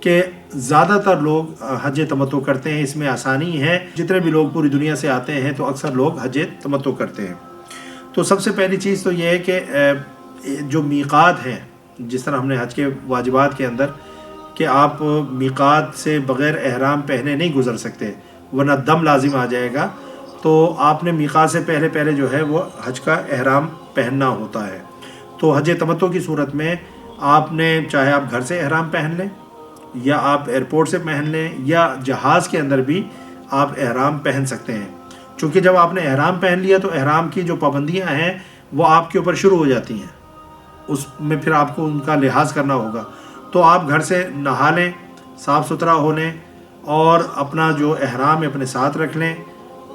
کہ زیادہ تر لوگ حج تمتع کرتے ہیں، اس میں آسانی ہے، جتنے بھی لوگ پوری دنیا سے آتے ہیں تو اکثر لوگ حج تمتع کرتے ہیں۔ تو سب سے پہلی چیز تو یہ ہے کہ جو میقات ہیں، جس طرح ہم نے حج کے واجبات کے اندر کہ آپ میقات سے بغیر احرام پہنے نہیں گزر سکتے ورنہ دم لازم آ جائے گا، تو آپ نے میقات سے پہلے جو ہے وہ حج کا احرام پہننا ہوتا ہے۔ تو حج تمتع کی صورت میں آپ نے چاہے آپ گھر سے احرام پہن لیں یا آپ ایئرپورٹ سے پہن لیں یا جہاز کے اندر بھی آپ احرام پہن سکتے ہیں، چونکہ جب آپ نے احرام پہن لیا تو احرام کی جو پابندیاں ہیں وہ آپ کے اوپر شروع ہو جاتی ہیں، اس میں پھر آپ کو ان کا لحاظ کرنا ہوگا۔ تو آپ گھر سے نہا لیں، صاف ستھرا ہو لیں اور اپنا جو احرام ہے اپنے ساتھ رکھ لیں،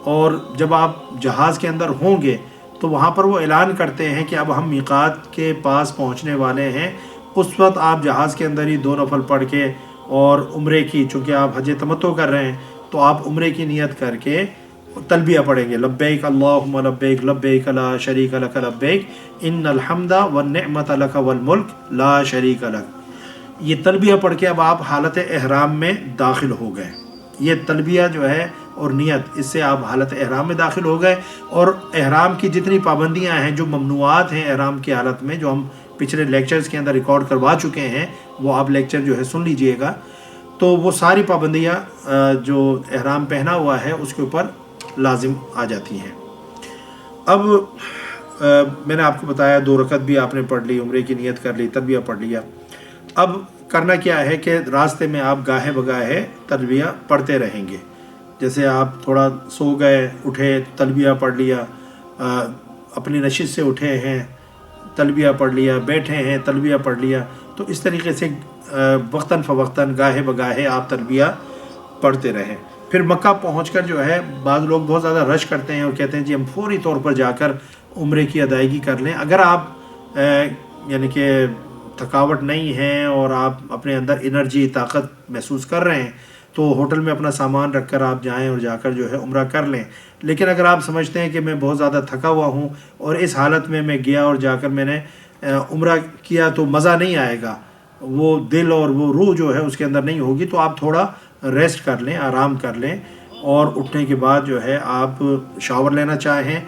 اور جب آپ جہاز کے اندر ہوں گے تو وہاں پر وہ اعلان کرتے ہیں کہ اب ہم میقات کے پاس پہنچنے والے ہیں، اس وقت آپ جہاز کے اندر ہی 2 نفل پڑھ کے اور عمرے کی، چونکہ آپ حج تمتع کر رہے ہیں تو آپ عمرے کی نیت کر کے تلبیہ پڑھیں گے، لبیک اللہم لبیک لبیک لا شریک لک لبیک ان الحمد والنعمت لک والملک لا شریک لک۔ یہ تلبیہ پڑھ کے اب آپ حالت احرام میں داخل ہو گئے۔ یہ تلبیہ جو ہے اور نیت، اس سے آپ حالت احرام میں داخل ہو گئے، اور احرام کی جتنی پابندیاں ہیں، جو ممنوعات ہیں احرام کی حالت میں، جو ہم پچھلے لیکچرز کے اندر ریکارڈ کروا چکے ہیں، وہ آپ لیکچر جو ہے سن لیجئے گا، تو وہ ساری پابندیاں جو احرام پہنا ہوا ہے اس کے اوپر لازم آ جاتی ہیں۔ اب میں نے آپ کو بتایا 2 رکعت بھی آپ نے پڑھ لی، عمرے کی نیت کر لی، تلبیہ پڑھ لیا۔ اب کرنا کیا ہے کہ راستے میں آپ گاہے بگاہے تلبیہ پڑھتے رہیں گے، جیسے آپ تھوڑا سو گئے، اٹھے، تلبیہ پڑھ لیا، اپنی نشست سے اٹھے ہیں، تلبیہ پڑھ لیا، بیٹھے ہیں، تلبیہ پڑھ لیا، تو اس طریقے سے وقتاً فوقتاً گاہے بگاہے آپ تلبیہ پڑھتے رہیں۔ پھر مکہ پہنچ کر جو ہے بعض لوگ بہت زیادہ رش کرتے ہیں اور کہتے ہیں جی ہم فوری طور پر جا کر عمرے کی ادائیگی کر لیں۔ اگر آپ یعنی کہ تھکاوٹ نہیں ہے اور آپ اپنے اندر انرجی، طاقت محسوس کر رہے ہیں تو ہوٹل میں اپنا سامان رکھ کر آپ جائیں اور جا کر جو ہے عمرہ کر لیں۔ لیکن اگر آپ سمجھتے ہیں کہ میں بہت زیادہ تھکا ہوا ہوں اور اس حالت میں گیا اور جا کر میں نے عمرہ کیا تو مزہ نہیں آئے گا، وہ دل اور وہ روح جو ہے اس کے اندر نہیں ہوگی، تو آپ تھوڑا ریسٹ کر لیں، آرام کر لیں، اور اٹھنے کے بعد جو ہے آپ شاور لینا چاہیں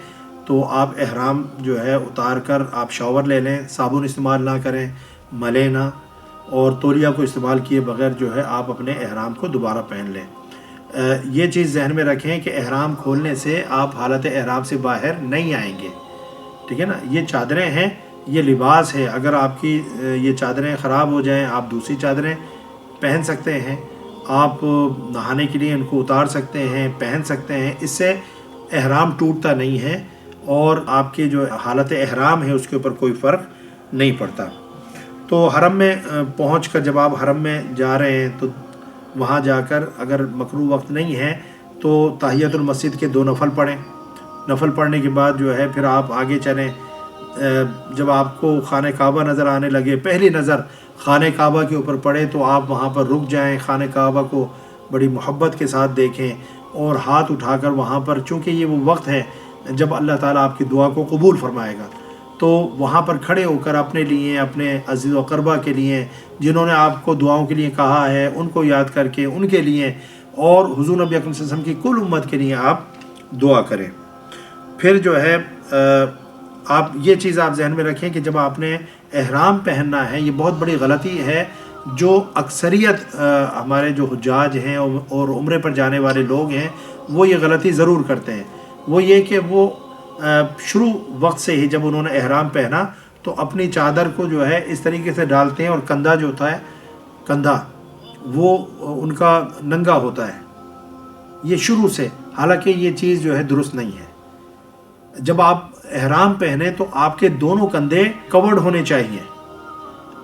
تو آپ احرام جو ہے اتار کر آپ شاور لے لیں، صابن استعمال نہ کریں، ملیں نہ، اور تولیہ کو استعمال کیے بغیر جو ہے آپ اپنے احرام کو دوبارہ پہن لیں۔ یہ چیز ذہن میں رکھیں کہ احرام کھولنے سے آپ حالت احرام سے باہر نہیں آئیں گے، ٹھیک ہے نا؟ یہ چادریں ہیں، یہ لباس ہے، اگر آپ کی یہ چادریں خراب ہو جائیں آپ دوسری چادریں پہن سکتے ہیں، آپ نہانے کے لیے ان کو اتار سکتے ہیں، پہن سکتے ہیں، اس سے احرام ٹوٹتا نہیں ہے اور آپ کے جو حالت احرام ہے اس کے اوپر کوئی فرق نہیں پڑتا۔ تو حرم میں پہنچ کر جب آپ حرم میں جا رہے ہیں تو وہاں جا کر اگر مکروہ وقت نہیں ہے تو تحیۃ المسجد کے 2 نفل پڑھیں، نفل پڑھنے کے بعد جو ہے پھر آپ آگے چلیں۔ جب آپ کو خانہ کعبہ نظر آنے لگے، پہلی نظر خانہ کعبہ کے اوپر پڑے تو آپ وہاں پر رک جائیں، خانہ کعبہ کو بڑی محبت کے ساتھ دیکھیں اور ہاتھ اٹھا کر وہاں پر، چونکہ یہ وہ وقت ہے جب اللہ تعالیٰ آپ کی دعا کو قبول فرمائے گا، تو وہاں پر کھڑے ہو کر اپنے لیے، اپنے عزیز و اقربا کے لیے جنہوں نے آپ کو دعاؤں کے لیے کہا ہے ان کو یاد کر کے ان کے لیے اور حضور نبی اکرم صلی اللہ علیہ وسلم کی کل امت کے لیے آپ دعا کریں۔ پھر جو ہے آپ یہ چیز آپ ذہن میں رکھیں کہ جب آپ نے احرام پہننا ہے، یہ بہت بڑی غلطی ہے جو اکثریت ہمارے جو حجاج ہیں اور عمرے پر جانے والے لوگ ہیں وہ یہ غلطی ضرور کرتے ہیں، وہ یہ کہ وہ شروع وقت سے ہی جب انہوں نے احرام پہنا تو اپنی چادر کو جو ہے اس طریقے سے ڈالتے ہیں اور کندھا جو ہوتا ہے، کندھا وہ ان کا ننگا ہوتا ہے، یہ شروع سے، حالانکہ یہ چیز جو ہے درست نہیں ہے۔ جب آپ احرام پہنے تو آپ کے دونوں کندھے کورڈ ہونے چاہیے۔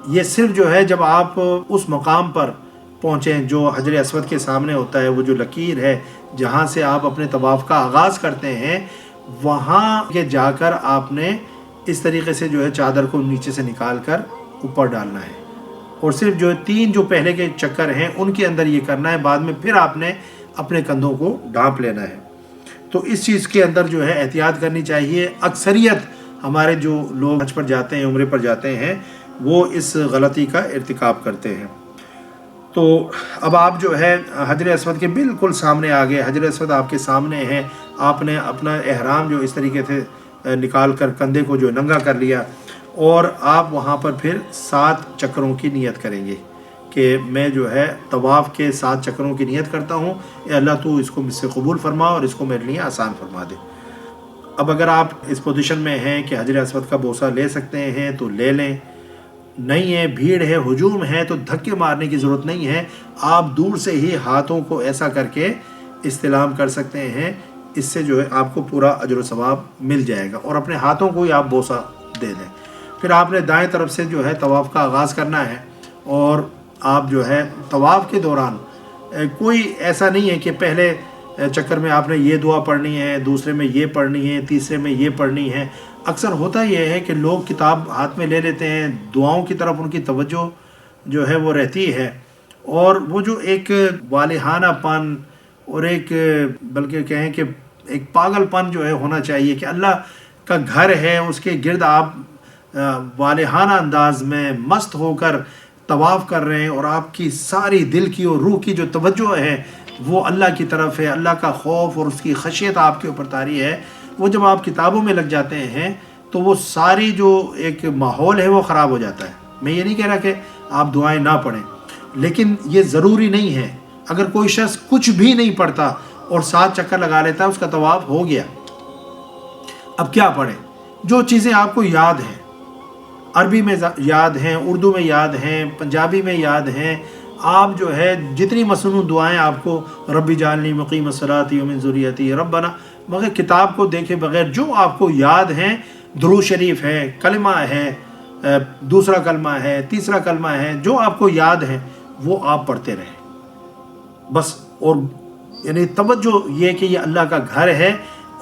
یہ صرف جو ہے جب آپ اس مقام پر پہنچیں جو حجر اسود کے سامنے ہوتا ہے، وہ جو لکیر ہے جہاں سے آپ اپنے طواف کا آغاز کرتے ہیں، وہاں کے جا کر آپ نے اس طریقے سے جو ہے چادر کو نیچے سے نکال کر اوپر ڈالنا ہے، اور صرف جو 3 جو پہلے کے چکر ہیں ان کے اندر یہ کرنا ہے، بعد میں پھر آپ نے اپنے کندھوں کو ڈھانپ لینا ہے۔ تو اس چیز کے اندر جو ہے احتیاط کرنی چاہیے۔ اکثریت ہمارے جو لوگ حج پر جاتے ہیں، عمرے پر جاتے ہیں، وہ اس غلطی کا ارتکاب کرتے ہیں۔ تو اب آپ جو ہے حجر اسود کے بالکل سامنے آ گئے، حجر اسود آپ کے سامنے ہے، آپ نے اپنا احرام جو اس طریقے سے نکال کر کندھے کو جو ننگا کر لیا، اور آپ وہاں پر پھر 7 چکروں کی نیت کریں گے کہ میں جو ہے طواف کے 7 چکروں کی نیت کرتا ہوں، اے اللہ تو اس کو مجھ سے قبول فرما اور اس کو میرے لیے آسان فرما دے۔ اب اگر آپ اس پوزیشن میں ہیں کہ حجر اسود کا بوسہ لے سکتے ہیں تو لے لیں، نہیں ہے، بھیڑ ہے، ہجوم ہے، تو دھکے مارنے کی ضرورت نہیں ہے، آپ دور سے ہی ہاتھوں کو ایسا کر کے استلام کر سکتے ہیں، اس سے جو ہے آپ کو پورا اجر و ثواب مل جائے گا، اور اپنے ہاتھوں کو ہی آپ بوسہ دے دیں۔ پھر آپ نے دائیں طرف سے جو ہے طواف کا آغاز کرنا ہے، اور آپ جو ہے طواف کے دوران کوئی ایسا نہیں ہے کہ پہلے چکر میں آپ نے یہ دعا پڑھنی ہے، دوسرے میں یہ پڑھنی ہے، تیسرے میں یہ پڑھنی ہے۔ اکثر ہوتا یہ ہے کہ لوگ کتاب ہاتھ میں لے لیتے ہیں، دعاؤں کی طرف ان کی توجہ جو ہے وہ رہتی ہے، اور وہ جو ایک والہانہ پن اور ایک بلکہ کہیں کہ ایک پاگل پن جو ہے ہونا چاہیے کہ اللہ کا گھر ہے، اس کے گرد آپ والہانہ انداز میں مست ہو کر طواف کر رہے ہیں، اور آپ کی ساری دل کی اور روح کی جو توجہ ہے وہ اللہ کی طرف ہے، اللہ کا خوف اور اس کی خشیت آپ کے اوپر طاری ہے۔ وہ جب آپ کتابوں میں لگ جاتے ہیں تو وہ ساری جو ایک ماحول ہے وہ خراب ہو جاتا ہے۔ میں یہ نہیں کہہ رہا کہ آپ دعائیں نہ پڑھیں، لیکن یہ ضروری نہیں ہے۔ اگر کوئی شخص کچھ بھی نہیں پڑھتا اور 7 چکر لگا لیتا ہے، اس کا طواف ہو گیا۔ اب کیا پڑھیں؟ جو چیزیں آپ کو یاد ہیں، عربی میں یاد ہیں، اردو میں یاد ہیں، پنجابی میں یاد ہیں، آپ جو ہے جتنی مسنون دعائیں آپ کو، رب اجعلنی مقیم الصلاۃ ومن ذریتی ربنا، مگر کتاب کو دیکھے بغیر جو آپ کو یاد ہیں، درود شریف ہے، کلمہ ہے، دوسرا کلمہ ہے، تیسرا کلمہ ہے، جو آپ کو یاد ہے وہ آپ پڑھتے رہیں بس۔ اور یعنی توجہ یہ کہ یہ اللہ کا گھر ہے،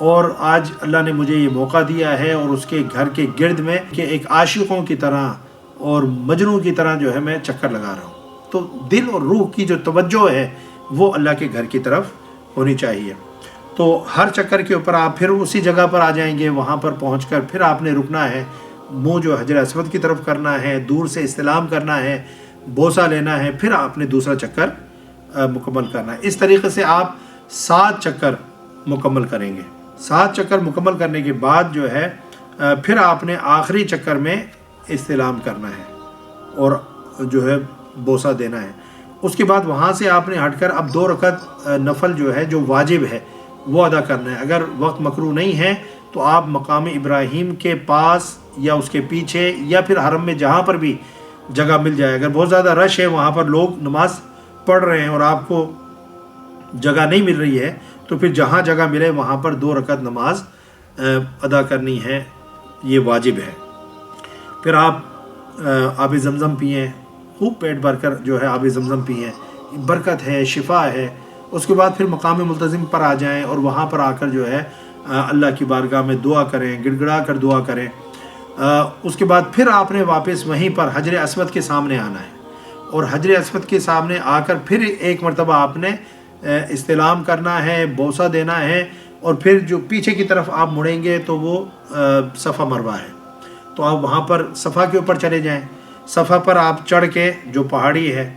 اور آج اللہ نے مجھے یہ موقع دیا ہے، اور اس کے گھر کے گرد میں کہ ایک عاشقوں کی طرح اور مجنوں کی طرح جو ہے میں چکر لگا رہا ہوں۔ تو دل اور روح کی جو توجہ ہے وہ اللہ کے گھر کی طرف ہونی چاہیے۔ تو ہر چکر کے اوپر آپ پھر اسی جگہ پر آ جائیں گے، وہاں پر پہنچ کر پھر آپ نے رکنا ہے، منہ جو حجر اسود کی طرف کرنا ہے، دور سے استلام کرنا ہے، بوسہ لینا ہے، پھر آپ نے دوسرا چکر مکمل کرنا ہے۔ اس طریقے سے آپ 7 چکر مکمل کریں گے۔ 7 چکر مکمل کرنے کے بعد جو ہے پھر آپ نے آخری چکر میں استلام کرنا ہے اور جو ہے بوسہ دینا ہے۔ اس کے بعد وہاں سے آپ نے ہٹ کر اب 2 رکعت نفل جو ہے، جو واجب ہے، وہ ادا کرنا ہے۔ اگر وقت مکروہ نہیں ہے تو آپ مقام ابراہیم کے پاس یا اس کے پیچھے یا پھر حرم میں جہاں پر بھی جگہ مل جائے، اگر بہت زیادہ رش ہے، وہاں پر لوگ نماز پڑھ رہے ہیں اور آپ کو جگہ نہیں مل رہی ہے، تو پھر جہاں جگہ ملے وہاں پر 2 رکعت نماز ادا کرنی ہے، یہ واجب ہے۔ پھر آپ آب زمزم پئیں، خوب پیٹ بھر کر جو ہے آب زمزم پئیں، برکت ہے، شفا ہے۔ اس کے بعد پھر مقام ملتزم پر آ جائیں اور وہاں پر آ کر جو ہے اللہ کی بارگاہ میں دعا کریں، گڑ گڑا کر دعا کریں۔ اس کے بعد پھر آپ نے واپس وہیں پر حجر اسود کے سامنے آنا ہے، اور حجر اسود کے سامنے آ کر پھر ایک مرتبہ آپ نے استلام کرنا ہے، بوسہ دینا ہے، اور پھر جو پیچھے کی طرف آپ مڑیں گے تو وہ صفا مروہ ہے، تو آپ وہاں پر صفا کے اوپر چلے جائیں۔ صفا پر آپ چڑھ کے، جو پہاڑی ہے،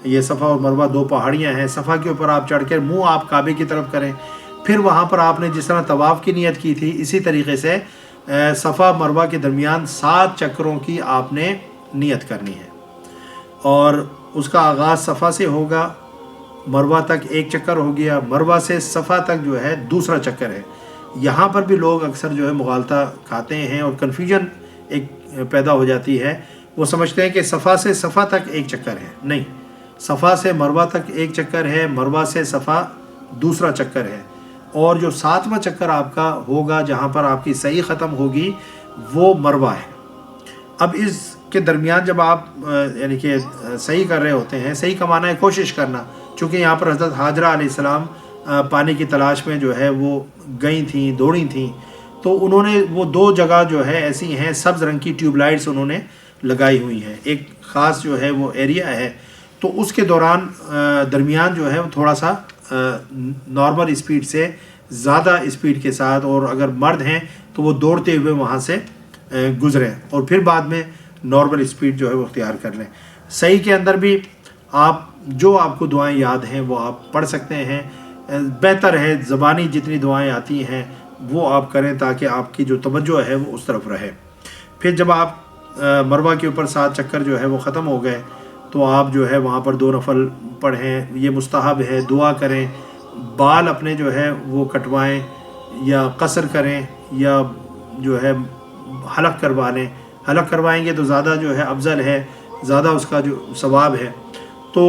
یہ صفا اور مروہ 2 پہاڑیاں ہیں، صفا کے اوپر آپ چڑھ کے منہ آپ کعبے کی طرف کریں۔ پھر وہاں پر آپ نے جس طرح طواف کی نیت کی تھی، اسی طریقے سے صفا مروہ کے درمیان 7 چکروں کی آپ نے نیت کرنی ہے، اور اس کا آغاز صفا سے ہوگا، مروہ تک 1 چکر ہو گیا، مروہ سے صفا تک جو ہے دوسرا چکر ہے۔ یہاں پر بھی لوگ اکثر جو ہے مغالطہ کھاتے ہیں اور کنفیوژن ایک پیدا ہو جاتی ہے، وہ سمجھتے ہیں کہ صفا سے صفا تک 1 چکر ہے، نہیں، صفا سے مروہ تک 1 چکر ہے، مروہ سے صفا دوسرا چکر ہے، اور جو 7واں چکر آپ کا ہوگا جہاں پر آپ کی صحیح ختم ہوگی وہ مروہ ہے۔ اب اس کے درمیان جب آپ یعنی کہ صحیح کر رہے ہوتے ہیں، صحیح کا معنی ہے کوشش کرنا، چونکہ یہاں پر حضرت حاجرہ علیہ السلام پانی کی تلاش میں جو ہے وہ گئی تھیں، دوڑی تھیں، تو انہوں نے وہ 2 جگہ جو ہے ایسی ہیں، سبز رنگ کی ٹیوب لائٹس انہوں نے لگائی ہوئی ہیں، ایک خاص جو ہے وہ ایریا ہے، تو اس کے دوران درمیان جو ہے وہ تھوڑا سا نارمل اسپیڈ سے زیادہ اسپیڈ کے ساتھ، اور اگر مرد ہیں تو وہ دوڑتے ہوئے وہاں سے گزریں، اور پھر بعد میں نارمل اسپیڈ جو ہے وہ اختیار کر لیں۔ صحیح کے اندر بھی آپ جو آپ کو دعائیں یاد ہیں وہ آپ پڑھ سکتے ہیں. بہتر ہے زبانی جتنی دعائیں آتی ہیں وہ آپ کریں تاکہ آپ کی جو توجہ ہے وہ اس طرف رہے. پھر جب آپ مروہ کے اوپر 7 چکر جو ہے وہ ختم ہو گئے تو آپ جو ہے وہاں پر 2 نفل پڑھیں. یہ مستحب ہے. دعا کریں. بال اپنے جو ہے وہ کٹوائیں یا قصر کریں یا جو ہے حلق کروا لیں. حلق کروائیں گے تو زیادہ جو ہے افضل ہے, زیادہ اس کا جو ثواب ہے. تو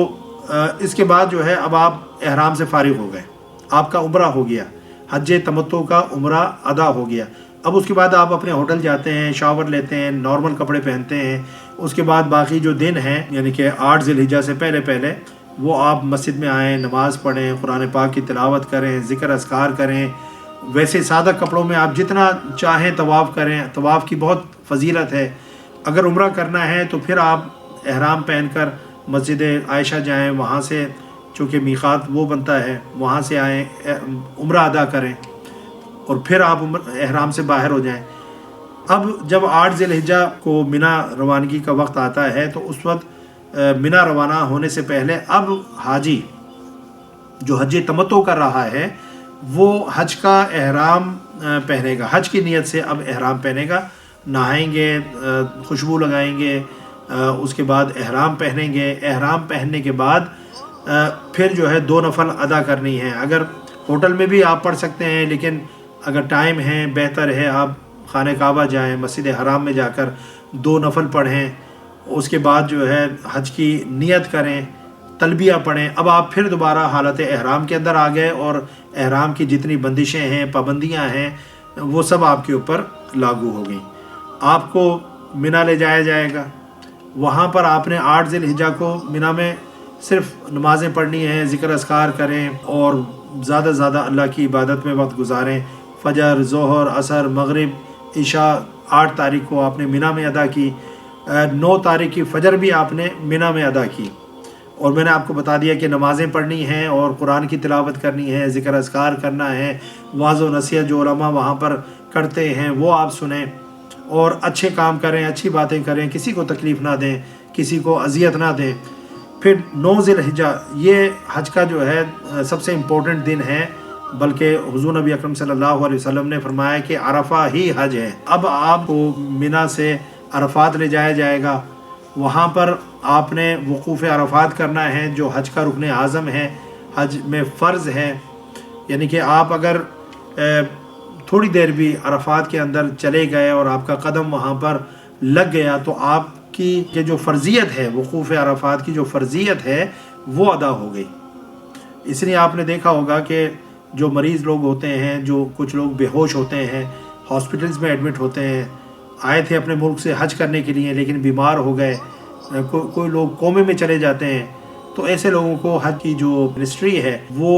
اس کے بعد جو ہے اب آپ احرام سے فارغ ہو گئے, آپ کا عمرہ ہو گیا, حج تمتع کا عمرہ ادا ہو گیا. اب اس کے بعد آپ اپنے ہوٹل جاتے ہیں, شاور لیتے ہیں, نارمل کپڑے پہنتے ہیں. اس کے بعد باقی جو دن ہیں یعنی کہ 8 ذی الحجہ سے پہلے وہ آپ مسجد میں آئیں, نماز پڑھیں, قرآن پاک کی تلاوت کریں, ذکر اذکار کریں. ویسے سادہ کپڑوں میں آپ جتنا چاہیں طواف کریں. طواف کی بہت فضیلت ہے. اگر عمرہ کرنا ہے تو پھر آپ احرام پہن کر مسجد عائشہ جائیں, وہاں سے چونکہ میقات وہ بنتا ہے وہاں سے آئیں, عمرہ ادا کریں اور پھر آپ احرام سے باہر ہو جائیں. اب جب 8 ذی الحجہ کو منا روانگی کا وقت آتا ہے تو اس وقت منا روانہ ہونے سے پہلے اب حاجی جو حج تمتع کر رہا ہے وہ حج کا احرام پہنے گا. حج کی نیت سے اب احرام پہنے گا. نہائیں گے, خوشبو لگائیں گے, اس کے بعد احرام پہنیں گے. احرام پہننے کے بعد پھر جو ہے 2 نفل ادا کرنی ہے. اگر ہوٹل میں بھی آپ پڑھ سکتے ہیں, لیکن اگر ٹائم ہے بہتر ہے آپ خانہ کعبہ جائیں, مسجد حرام میں جا کر 2 نفل پڑھیں. اس کے بعد جو ہے حج کی نیت کریں, تلبیہ پڑھیں. اب آپ پھر دوبارہ حالت احرام کے اندر آ گئے اور احرام کی جتنی بندشیں ہیں, پابندیاں ہیں, وہ سب آپ کے اوپر لاگو ہو گئیں. آپ کو منا لے جایا جائے گا. وہاں پر آپ نے 8 ذی الحجہ کو منا میں صرف نمازیں پڑھنی ہیں, ذکر اذکار کریں اور زیادہ سے زیادہ اللہ کی عبادت میں وقت گزاریں. فجر, ظہر, عصر, مغرب, عشاء 8 تاریخ کو آپ نے منا میں ادا کی. 9 تاریخ کی فجر بھی آپ نے منا میں ادا کی. اور میں نے آپ کو بتا دیا کہ نمازیں پڑھنی ہیں اور قرآن کی تلاوت کرنی ہے, ذکر اذکار کرنا ہے, وعظ و نصیحت جو علماء وہاں پر کرتے ہیں وہ آپ سنیں اور اچھے کام کریں, اچھی باتیں کریں, کسی کو تکلیف نہ دیں, کسی کو اذیت نہ دیں. پھر 9 ذی الحجہ یہ حج کا جو ہے سب سے امپورٹنٹ دن ہے, بلکہ حضور نبی اکرم صلی اللہ علیہ وسلم نے فرمایا کہ عرفہ ہی حج ہے. اب آپ کو منا سے عرفات لے جایا جائے گا. وہاں پر آپ نے وقوف عرفات کرنا ہے جو حج کا رکن اعظم ہے, حج میں فرض ہے. یعنی کہ آپ اگر تھوڑی دیر بھی عرفات کے اندر چلے گئے اور آپ کا قدم وہاں پر لگ گیا تو آپ کی یہ جو فرضیت ہے, وقوف عرفات کی جو فرضیت ہے وہ ادا ہو گئی. اس لیے آپ نے دیکھا ہوگا کہ جو مریض لوگ ہوتے ہیں, جو کچھ لوگ بے ہوش ہوتے ہیں, ہاسپٹلز میں ایڈمٹ ہوتے ہیں, آئے تھے اپنے ملک سے حج کرنے کے لیے لیکن بیمار ہو گئے, کوئی لوگ کومے میں چلے جاتے ہیں, تو ایسے لوگوں کو حج کی جو منسٹری ہے وہ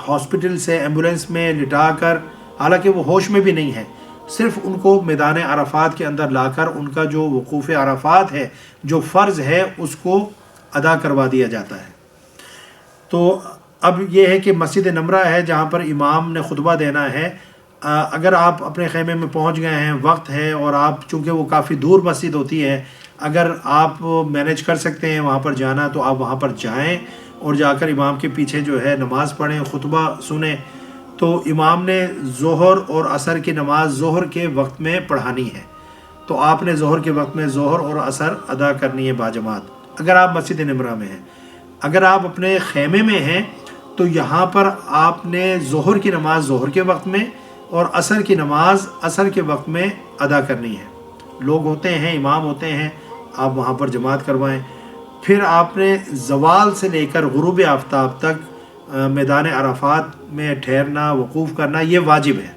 ہاسپٹل سے ایمبولینس میں لٹا کر, حالانکہ وہ ہوش میں بھی نہیں ہے, صرف ان کو میدان عرفات کے اندر لا کر ان کا جو وقوف عرفات ہے جو فرض ہے اس کو ادا کروا دیا جاتا ہے. تو اب یہ ہے کہ مسجد نمرہ ہے جہاں پر امام نے خطبہ دینا ہے. اگر آپ اپنے خیمے میں پہنچ گئے ہیں, وقت ہے, اور آپ چونکہ وہ کافی دور مسجد ہوتی ہے, اگر آپ مینیج کر سکتے ہیں وہاں پر جانا تو آپ وہاں پر جائیں اور جا کر امام کے پیچھے جو ہے نماز پڑھیں, خطبہ سنیں. تو امام نے ظہر اور عصر کی نماز ظہر کے وقت میں پڑھانی ہے, تو آپ نے ظہر کے وقت میں ظہر اور عصر ادا کرنی ہے باجماعت اگر آپ مسجد نمرہ میں ہیں. اگر آپ اپنے خیمے میں ہیں تو یہاں پر آپ نے ظہر کی نماز ظہر کے وقت میں اور عصر کی نماز عصر کے وقت میں ادا کرنی ہے. لوگ ہوتے ہیں, امام ہوتے ہیں, آپ وہاں پر جماعت کروائیں. پھر آپ نے زوال سے لے کر غروب آفتاب تک میدان عرفات میں ٹھہرنا, وقوف کرنا یہ واجب ہے.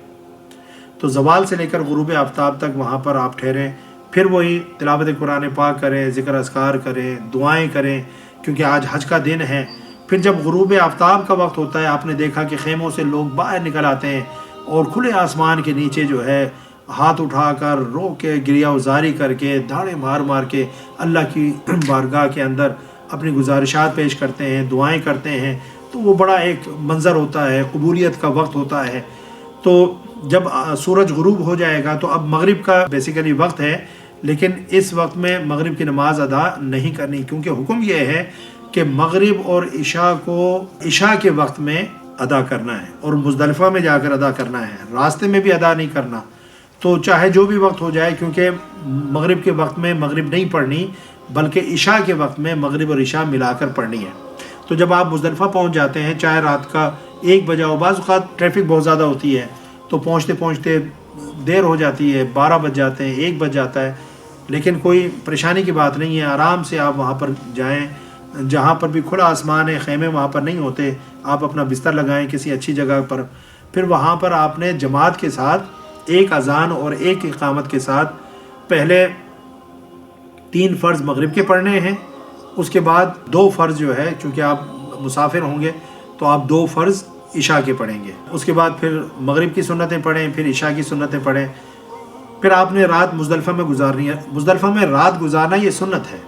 تو زوال سے لے کر غروب آفتاب تک وہاں پر آپ ٹھہریں. پھر وہی تلاوت قرآن پاک کریں, ذکر اذکار کریں, دعائیں کریں, کیونکہ آج حج کا دن ہے. پھر جب غروب آفتاب کا وقت ہوتا ہے, آپ نے دیکھا کہ خیموں سے لوگ باہر نکل آتے ہیں اور کھلے آسمان کے نیچے جو ہے ہاتھ اٹھا کر, رو کے, گریہ وزاری کر کے, دھاڑے مار مار کے اللہ کی بارگاہ کے اندر اپنی گزارشات پیش کرتے ہیں, دعائیں کرتے ہیں. تو وہ بڑا ایک منظر ہوتا ہے, قبولیت کا وقت ہوتا ہے. تو جب سورج غروب ہو جائے گا تو اب مغرب کا بیسیکلی وقت ہے, لیکن اس وقت میں مغرب کی نماز ادا نہیں کرنی, کیونکہ حکم یہ ہے کہ مغرب اور عشاء کو عشاء کے وقت میں ادا کرنا ہے اور مزدلفہ میں جا کر ادا کرنا ہے، راستے میں بھی ادا نہیں کرنا۔ تو چاہے جو بھی وقت ہو جائے، کیونکہ مغرب کے وقت میں مغرب نہیں پڑھنی بلکہ عشاء کے وقت میں مغرب اور عشاء ملا کر پڑھنی ہے۔ تو جب آپ مزدلفہ پہنچ جاتے ہیں، چاہے رات کا 1 بجا ہو، بعض اوقات ٹریفک بہت زیادہ ہوتی ہے تو پہنچتے پہنچتے دیر ہو جاتی ہے، 12 بج جاتے ہیں، 1 بج جاتا ہے، لیکن کوئی پریشانی کی بات نہیں ہے، آرام سے آپ وہاں پر جائیں۔ جہاں پر بھی کھلا آسمان ہے، خیمے وہاں پر نہیں ہوتے، آپ اپنا بستر لگائیں کسی اچھی جگہ پر، پھر وہاں پر آپ نے جماعت کے ساتھ ایک اذان اور ایک اقامت کے ساتھ پہلے 3 فرض مغرب کے پڑھنے ہیں، اس کے بعد 2 فرض جو ہے، چونکہ آپ مسافر ہوں گے تو آپ 2 فرض عشاء کے پڑھیں گے، اس کے بعد پھر مغرب کی سنتیں پڑھیں، پھر عشاء کی سنتیں پڑھیں، پھر آپ نے رات مزدلفہ میں گزارنی ہے۔ مزدلفہ میں رات گزارنا یہ سنت ہے،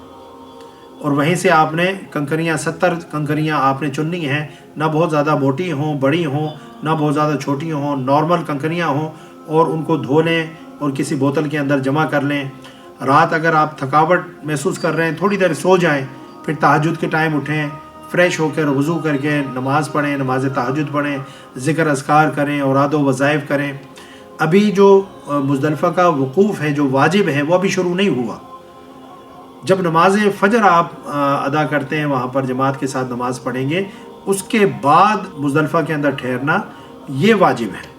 اور وہیں سے آپ نے کنکریاں 70 کنکریاں آپ نے چننی ہیں، نہ بہت زیادہ موٹی ہوں بڑی ہوں، نہ بہت زیادہ چھوٹی ہوں، نارمل کنکریاں ہوں، اور ان کو دھو لیں اور کسی بوتل کے اندر جمع کر لیں۔ رات اگر آپ تھکاوٹ محسوس کر رہے ہیں، تھوڑی دیر سو جائیں، پھر تہجد کے ٹائم اٹھیں، فریش ہو کر وضو کر کے نماز پڑھیں، نماز تہجد پڑھیں، ذکر اذکار کریں، اوراد و وظائف کریں۔ ابھی جو مزدلفہ کا وقوف ہے جو واجب ہے وہ ابھی شروع نہیں ہوا۔ جب نماز فجر آپ ادا کرتے ہیں، وہاں پر جماعت کے ساتھ نماز پڑھیں گے، اس کے بعد مزدلفہ کے اندر ٹھہرنا یہ واجب ہے۔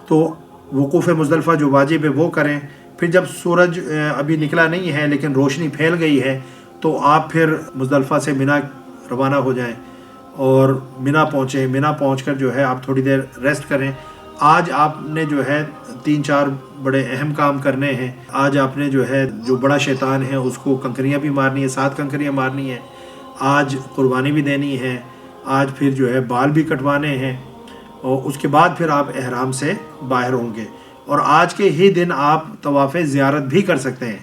تو وقوف مزدلفہ جو واجب ہے وہ کریں۔ پھر جب سورج ابھی نکلا نہیں ہے لیکن روشنی پھیل گئی ہے تو آپ پھر مزدلفہ سے منا روانہ ہو جائیں اور منا پہنچیں۔ منا پہنچ کر جو ہے آپ تھوڑی دیر ریسٹ کریں۔ آج آپ نے جو ہے 3-4 بڑے اہم کام کرنے ہیں۔ آج آپ نے جو ہے جو بڑا شیطان ہے اس کو کنکریاں بھی مارنی ہے، 7 کنکریاں مارنی ہیں، آج قربانی بھی دینی ہے، آج پھر جو ہے بال بھی کٹوانے ہیں، اور اس کے بعد پھر آپ احرام سے باہر ہوں گے۔ اور آج کے ہی دن آپ طواف زیارت بھی کر سکتے ہیں،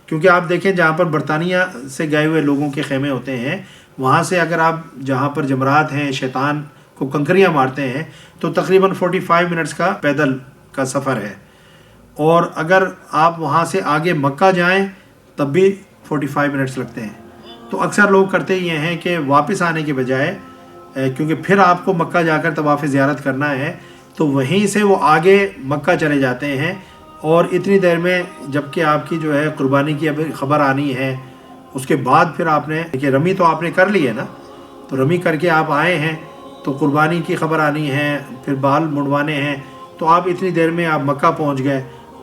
کیونکہ آپ دیکھیں جہاں پر برطانیہ سے گئے ہوئے لوگوں کے خیمے ہوتے ہیں، وہاں سے اگر آپ جہاں پر جمرات ہیں، شیطان کو کنکریاں مارتے ہیں، تو تقریباً 45 منٹس کا پیدل کا سفر ہے، اور اگر آپ وہاں سے آگے مکہ جائیں تب بھی 45 منٹس لگتے ہیں۔ تو اکثر لوگ کرتے یہ ہیں کہ واپس آنے کے بجائے، کیونکہ پھر آپ کو مکہ جا کر طواف زیارت کرنا ہے، تو وہیں سے وہ آگے مکہ چلے جاتے ہیں، اور اتنی دیر میں جب کہ آپ کی جو ہے قربانی کی ابھی خبر آنی ہے، اس کے بعد پھر آپ نے کہ رمی تو آپ نے کر لی ہے نا، تو رمی کر کے آپ آئے ہیں تو قربانی کی خبر آنی ہے، پھر بال منڈوانے ہیں، تو آپ اتنی دیر میں آپ مکہ پہنچ گئے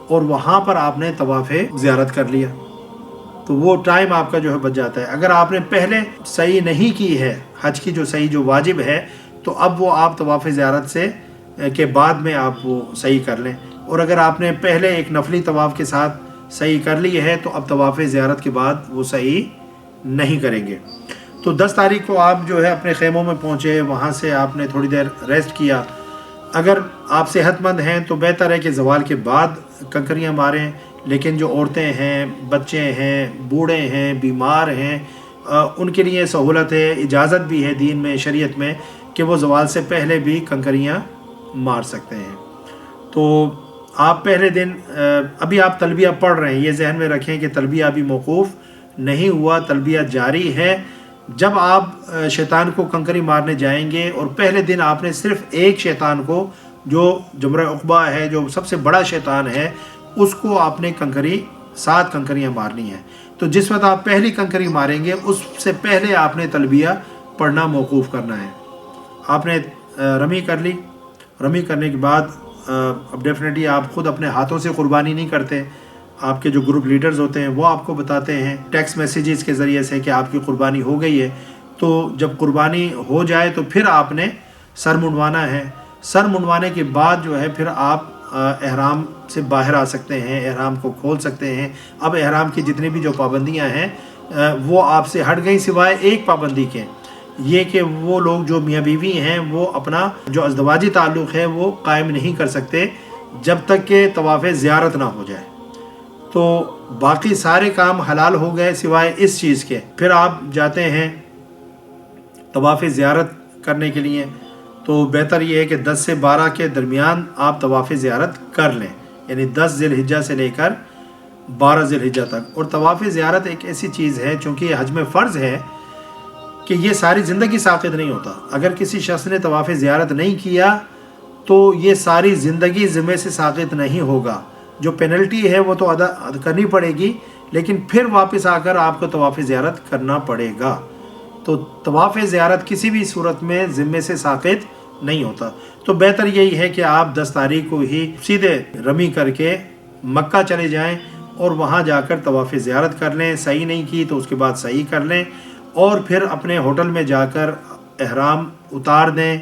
اور وہاں پر آپ نے طواف زیارت کر لیا، تو وہ ٹائم آپ کا جو ہے بچ جاتا ہے۔ اگر آپ نے پہلے صحیح نہیں کی ہے حج کی جو صحیح جو واجب ہے، تو اب وہ آپ طواف زیارت سے کے بعد میں آپ وہ صحیح کر لیں، اور اگر آپ نے پہلے ایک نفلی طواف کے ساتھ صحیح کر لی ہے تو اب طواف زیارت کے بعد وہ صحیح نہیں کریں گے۔ تو 10 تاریخ کو آپ جو ہے اپنے خیموں میں پہنچے، وہاں سے آپ نے تھوڑی دیر ریسٹ کیا۔ اگر آپ صحت مند ہیں تو بہتر ہے کہ زوال کے بعد کنکریاں ماریں، لیکن جو عورتیں ہیں، بچے ہیں، بوڑھے ہیں، بیمار ہیں، ان کے لیے سہولت ہے، اجازت بھی ہے دین میں، شریعت میں، کہ وہ زوال سے پہلے بھی کنکریاں مار سکتے ہیں۔ تو آپ پہلے دن ابھی آپ تلبیہ پڑھ رہے ہیں، یہ ذہن میں رکھیں کہ تلبیہ ابھی موقوف نہیں ہوا، تلبیہ جاری ہے۔ جب آپ شیطان کو کنکری مارنے جائیں گے، اور پہلے دن آپ نے صرف ایک شیطان کو جو جمرہ عقبہ ہے، جو سب سے بڑا شیطان ہے، اس کو آپ نے 7 کنکریاں مارنی ہیں۔ تو جس وقت آپ پہلی کنکری ماریں گے اس سے پہلے آپ نے تلبیہ پڑھنا موقوف کرنا ہے۔ آپ نے رمی کر لی، رمی کرنے کے بعد اب ڈیفینیٹلی آپ خود اپنے ہاتھوں سے قربانی نہیں کرتے، آپ کے جو گروپ لیڈرز ہوتے ہیں وہ آپ کو بتاتے ہیں ٹیکسٹ میسیجز کے ذریعے سے کہ آپ کی قربانی ہو گئی ہے۔ تو جب قربانی ہو جائے تو پھر آپ نے سر منڈوانا ہے۔ سر منڈوانے کے بعد جو ہے پھر آپ احرام سے باہر آ سکتے ہیں، احرام کو کھول سکتے ہیں۔ اب احرام کی جتنی بھی جو پابندیاں ہیں وہ آپ سے ہٹ گئی، سوائے ایک پابندی کے، یہ کہ وہ لوگ جو میاں بیوی ہیں وہ اپنا جو ازدواجی تعلق ہے وہ قائم نہیں کر سکتے جب تک کہ طواف زیارت نہ ہو جائے۔ تو باقی سارے کام حلال ہو گئے سوائے اس چیز کے۔ پھر آپ جاتے ہیں طواف زیارت کرنے کے لیے، تو بہتر یہ ہے کہ 10 سے 12 کے درمیان آپ طواف زیارت کر لیں، یعنی 10 ذی الحجہ سے لے کر 12 ذی الحجہ تک۔ اور طواف زیارت ایک ایسی چیز ہے، چونکہ یہ حج میں فرض ہے، کہ یہ ساری زندگی ساقط نہیں ہوتا. اگر کسی شخص نے طواف زیارت نہیں کیا تو یہ ساری زندگی ذمے سے ساقط نہیں ہوگا. جو پینلٹی ہے وہ تو ادا کرنی پڑے گی، لیکن پھر واپس آ کر آپ کو طواف زیارت کرنا پڑے گا. تو طواف زیارت کسی بھی صورت میں ذمے سے ساقط نہیں ہوتا. تو بہتر یہی ہے کہ آپ 10 تاریخ کو ہی سیدھے رمی کر کے مکہ چلے جائیں اور وہاں جا کر طواف زیارت کر لیں. صحیح نہیں کی تو اس کے بعد صحیح کر لیں، اور پھر اپنے ہوٹل میں جا کر احرام اتار دیں،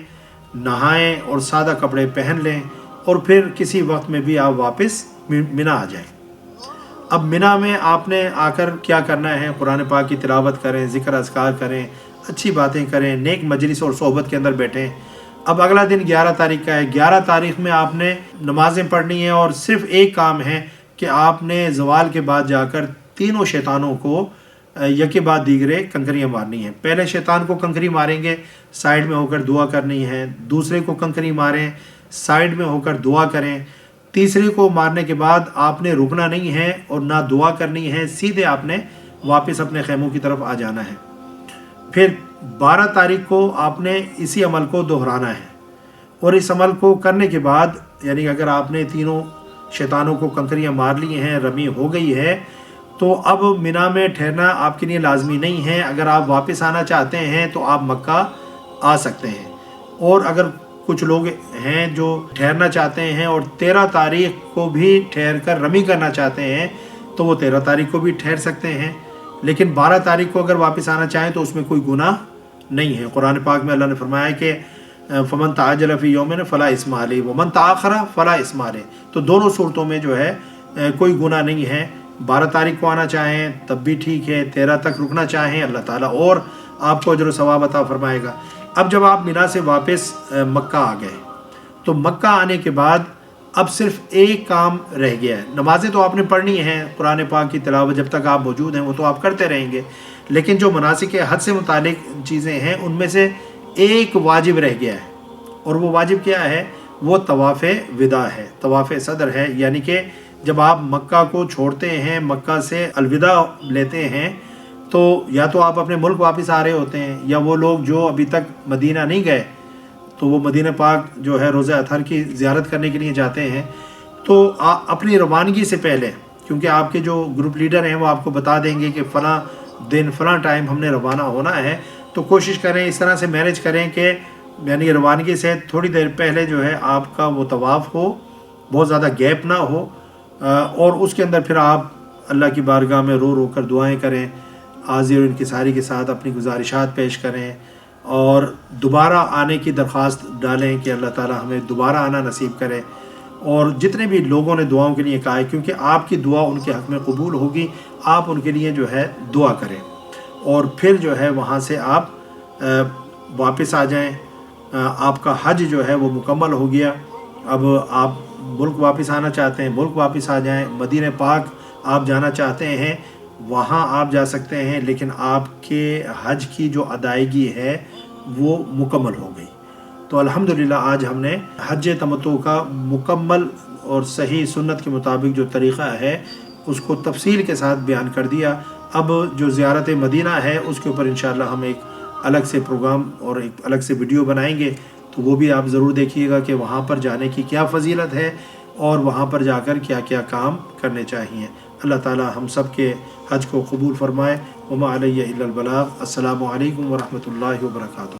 نہائیں اور سادہ کپڑے پہن لیں، اور پھر کسی وقت میں بھی آپ واپس منا آ جائیں. اب منا میں آپ نے آ کر کیا کرنا ہے؟ قرآن پاک کی تلاوت کریں، ذکر اذکار کریں، اچھی باتیں کریں، نیک مجلس اور صحبت کے اندر بیٹھیں. اب اگلا دن 11 تاریخ کا ہے. 11 تاریخ میں آپ نے نمازیں پڑھنی ہیں، اور صرف ایک کام ہے کہ آپ نے زوال کے بعد جا کر تینوں شیطانوں کو یکے بعد دیگرے کنکریاں مارنی ہیں. پہلے شیطان کو کنکری ماریں گے، سائیڈ میں ہو کر دعا کرنی ہے. دوسرے کو کنکری ماریں، سائیڈ میں ہو کر دعا کریں. تیسرے کو مارنے کے بعد آپ نے رکنا نہیں ہے اور نہ دعا کرنی ہے، سیدھے آپ نے واپس اپنے خیموں کی طرف آ جانا ہے. پھر 12 تاریخ کو آپ نے اسی عمل کو دہرانا ہے، اور اس عمل کو کرنے کے بعد یعنی اگر آپ نے تینوں شیطانوں کو کنکریاں مار لی ہیں، رمی ہو گئی ہے، تو اب منا میں ٹھہرنا آپ کے لیے لازمی نہیں ہے. اگر آپ واپس آنا چاہتے ہیں تو آپ مکہ آ سکتے ہیں. اور اگر کچھ لوگ ہیں جو ٹھہرنا چاہتے ہیں اور 13 تاریخ کو بھی ٹھہر کر رمی کرنا چاہتے ہیں تو وہ 13 تاریخ کو بھی ٹھہر سکتے ہیں. لیکن 12 تاریخ کو اگر واپس آنا چاہیں تو اس میں کوئی گناہ نہیں ہے. قرآن پاک میں اللہ نے فرمایا کہ فمن تعجل فی یومن فلا اثم علیہ ومن تاخر فلا اثم علیہ. تو دونوں صورتوں میں جو ہے کوئی گناہ نہیں ہے. 12 تاریخ کو آنا چاہیں تب بھی ٹھیک ہے، 13 تک رکنا چاہیں اللہ تعالیٰ اور آپ کو اجر و ثواب عطا فرمائے گا. اب جب آپ منا سے واپس مکہ آ گئے تو مکہ آنے کے بعد اب صرف ایک کام رہ گیا ہے. نمازیں تو آپ نے پڑھنی ہیں، قرآن پاک کی تلاوت جب تک آپ موجود ہیں وہ تو آپ کرتے رہیں گے، لیکن جو مناسک حج سے متعلق چیزیں ہیں ان میں سے ایک واجب رہ گیا ہے. اور وہ واجب کیا ہے؟ وہ طواف وداع ہے، طواف صدر ہے. یعنی کہ جب آپ مکہ کو چھوڑتے ہیں، مکہ سے الوداع لیتے ہیں، تو یا تو آپ اپنے ملک واپس آ رہے ہوتے ہیں، یا وہ لوگ جو ابھی تک مدینہ نہیں گئے تو وہ مدینہ پاک جو ہے روضہ اطہر کی زیارت کرنے کے لیے جاتے ہیں. تو اپنی روانگی سے پہلے، کیونکہ آپ کے جو گروپ لیڈر ہیں وہ آپ کو بتا دیں گے کہ فلاں دن فلاں ٹائم ہم نے روانہ ہونا ہے، تو کوشش کریں اس طرح سے مینیج کریں کہ یعنی روانگی سے تھوڑی دیر پہلے جو ہے آپ کا وہ طواف ہو، بہت زیادہ گیپ نہ ہو، اور اس کے اندر پھر آپ اللہ کی بارگاہ میں رو رو کر دعائیں کریں، عاذر و انکساری کے ساتھ اپنی گزارشات پیش کریں، اور دوبارہ آنے کی درخواست ڈالیں کہ اللہ تعالی ہمیں دوبارہ آنا نصیب کرے. اور جتنے بھی لوگوں نے دعاؤں کے لیے کہا ہے، کیونکہ آپ کی دعا ان کے حق میں قبول ہوگی، آپ ان کے لیے جو ہے دعا کریں، اور پھر جو ہے وہاں سے آپ واپس آ جائیں. آپ کا حج جو ہے وہ مکمل ہو گیا. اب آپ ملک واپس آنا چاہتے ہیں ملک واپس آ جائیں. مدینہ پاک آپ جانا چاہتے ہیں وہاں آپ جا سکتے ہیں، لیکن آپ کے حج کی جو ادائیگی ہے وہ مکمل ہو گئی. تو الحمدللہ آج ہم نے حج تمتع کا مکمل اور صحیح سنت کے مطابق جو طریقہ ہے اس کو تفصیل کے ساتھ بیان کر دیا. اب جو زیارت مدینہ ہے اس کے اوپر انشاءاللہ ہم ایک الگ سے پروگرام اور ایک الگ سے ویڈیو بنائیں گے، تو وہ بھی آپ ضرور دیکھیے گا کہ وہاں پر جانے کی کیا فضیلت ہے اور وہاں پر جا کر کیا کیا کام کرنے چاہیے. اللہ تعالی ہم سب کے حج کو قبول فرمائے. وما علیہ الا البلاغ. السلام علیکم ورحمۃ اللہ وبرکاتہ.